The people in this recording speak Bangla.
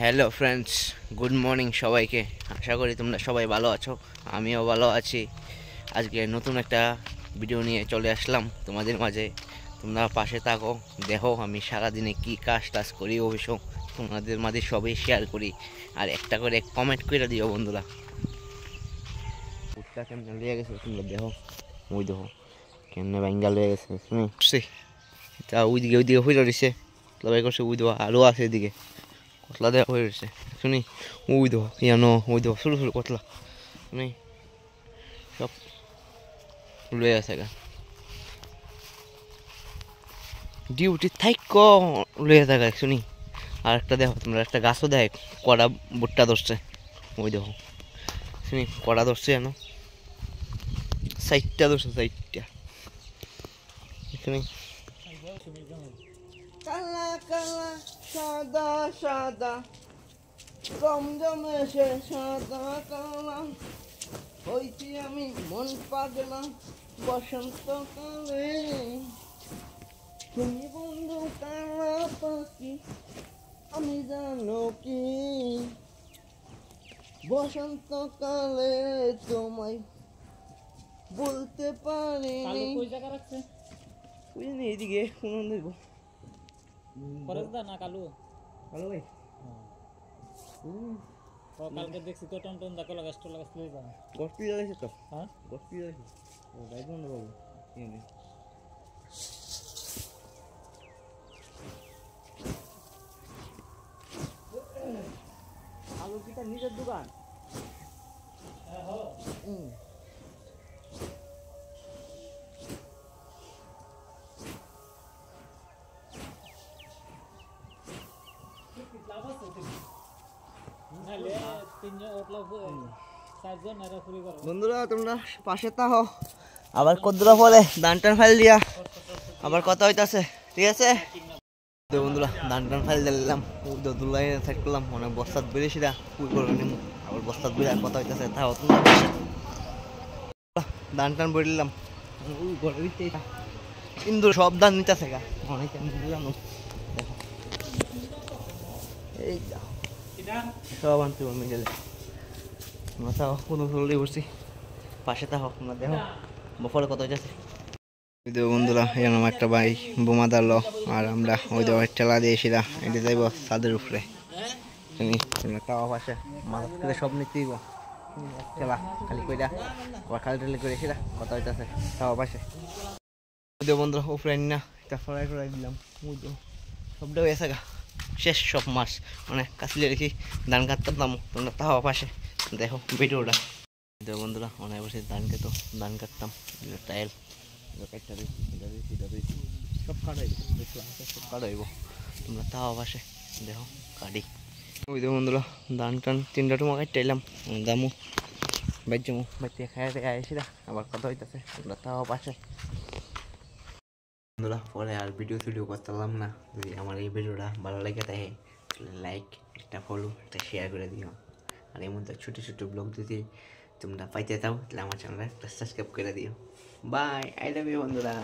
হ্যালো ফ্রেন্ডস, গুড মর্নিং সবাইকে। আশা করি তোমরা সবাই ভালো আছো, আমিও ভালো আছি। আজকে নতুন একটা ভিডিও নিয়ে চলে আসলাম তোমাদের মাঝে। তোমরা পাশে থাকো, দেখো আমি সারাদিনে কী কাজ টাজ করি, অবশ্য তোমাদের মাঝে সবই শেয়ার করি। আর একটা করে কমেন্ট করে দিও বন্ধুরা। উঠটা কেমনে লিয়ে গেছে তোমরা দেখো, ওই দেখো কেমনে ব্যাঙ্গা লিয়ে গেছে শুনি তা ওইদিকে হয়ে রয়েছে, লড়াই করছে। ওই দেখো আরও আছে এদিকে, কতলা দেওয়া হয়ে রয়েছে শুনি। ওই দেখো ইয়ানো, ওই দেখো ছোটো ছোটো কতলা শুনি, সব লয়ে আছে গা ডিউটি থাইক লয়ে থাকা শুনি। আর একটা দেখো তোমরা, একটা গাছও দেখ কড়া ভুট্টা ধরছে। ওই দেখো শুনি কড়া ধরছে জানো, সাইডটা ধরছে, সাইডটা শুনি। কালা কালা সাদা সাদা জমজমেছে সাদা কালা, হইছি আমি মন পাগলা বসন্তকালে। তুমি বন্ধু কালা পাখি, আমি জানো কি বসন্তকালে তোমায় বলতে পারিনি। বুঝলি এদিকে কোন দেবো না কালু ভালো ভাই। কালকে দেখছি তো টন টন দেখো লাগাস তো লাগাস লই যা গোষ্ঠী জ্বালাইছে তো, হ্যাঁ গোষ্ঠী জ্বালাইছে। ও ভাই বন্ধু বাবু আলু কি তার নিজের দোকান? বন্ধুরা তোমরা পাশে তাহো, আবার কদ্দুরা পরে ধান টান ফাইল দিয়া আবার কথা হইতাছে, ঠিক আছে? তো বন্ধুরা ধান টান ফাইল দিলাম, দুলাই থাকলাম অনেক বস্তাত বেরিয়েছিলা কুই করে নিমু, আবার বস্তাত বেরিয়ে কথা হইতাছে তাও তোমরা ধান টান বই দিলাম কিন্তু সব ধান নিতেছে গা অনেক জানো। দেখো এই সব আনতে আমি গেলে মাথা কোনো চলে বসছি, পাশে থাকো তোমরা দেখো বফরে কত হইতেছে। ওই দেখো বন্ধুরা এরকম একটা ভাই বোমা দাঁড়লো, আর আমরা ওই দেখো ঠেলা দিয়েছিলা এটি যাইব ছাদের উপরে। তুমি তোমরা তাও পাশে মাছ থেকে সব নিতেইব ঠেলা খালি কইরা, আবার খালি টেলি করে এসিলা কথা হইতেছে তাও পাশে। ওই দেখো বন্ধুরা উপরে না এটা ফ্রাই করে দিলাম, ওই দেখো সবটা হয়েছে গা শেষ সব মাছ, মানে কাছলে রেখে ধান কাটতাম। তোমরা তাও পাশে দেখো ভিডিওটা। দেখো বন্ধুরা অনেক বসে ধান খেতো, ধান কাটতাম টাইল সব কাটাইব, সব কাটাইব। তোমরা তাও পাশে দেখো কাটি। ওই দেখো বন্ধুরা ধান টান তিনটা টুমা কাটটাইলাম, দামু বাইজমু বাইতে খাই আইসিরা আবার কথা হইতেছে। তোমরা তাও পাশে বন্ধুরা পরে আর ভিডিও করতাম না। যদি আমার এই ভিডিওটা ভালো লাগে থাকে লাইক, একটা ফলো, একটা শেয়ার করে দিও। আর এর মধ্যে ছোটো ছোটো ব্লগ যদি তোমরা পাইতে চাও তাহলে আমার চ্যানেলটা একটা সাবস্ক্রাইব করে দিও। বাই, আই লাভ ইউ বন্ধুরা।